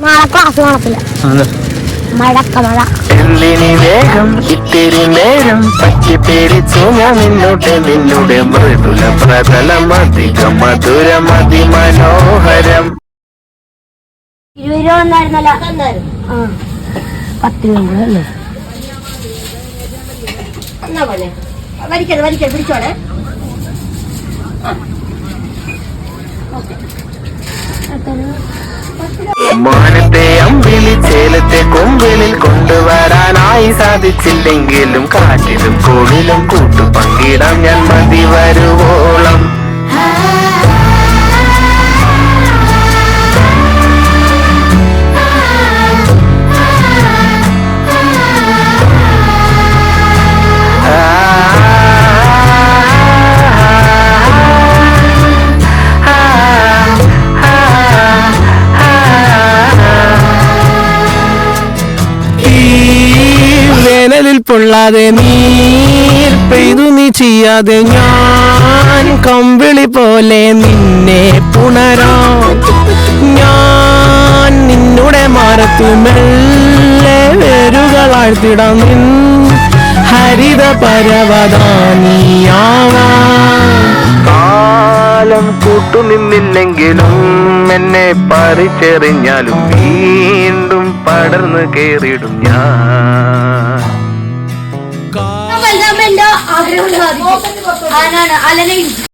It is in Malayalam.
നാളെ ക്ലാസ് കാണത്തില്ല. മഴ എന്തിനി വേഗം ഇത്തിരി നേരം പറ്റി പേരിച്ചു ഞാൻ നിന്നുടെ മൃദുല പ്രതലമധികം മധുരം അതിമനോഹരം. 20 രൂപ വന്നായിരുന്നല്ലോ. 10 രൂപ അല്ലേ? എന്നാ പോലെ വലിക്കത് പിടിച്ചോടെ. മാനത്തെ അമ്പിളി ചേലത്തെ കൊമ്പിളിൽ കൊണ്ടുവരാനായി സാധിച്ചില്ലെങ്കിലും കാറ്റിലും കോളിലും കൂട്ടു പങ്കിടാം ഞാൻ മതി വരുവോളം. വേനലിൽ പൊള്ളാതെ നീർ പെയ്തു നീ ചെയ്യാതെ ഞാൻ കമ്പിളി പോലെ നിന്നെ പുണരാം. ഞാൻ നിന്നുടെ മാറത്തു മെല്ലെ വേരുകളാഴ്ത്തിടാം നിൻ ഹരിത പരവതാനിയാവാം. കാലം കൂട്ടുനിന്നില്ലെങ്കിലും എന്നെ പറിച്ചെറിഞ്ഞാലും വീണ്ടും പടർന്നു കേറിടും ഞാൻ. ആഗ്രഹം സാധിക്കും.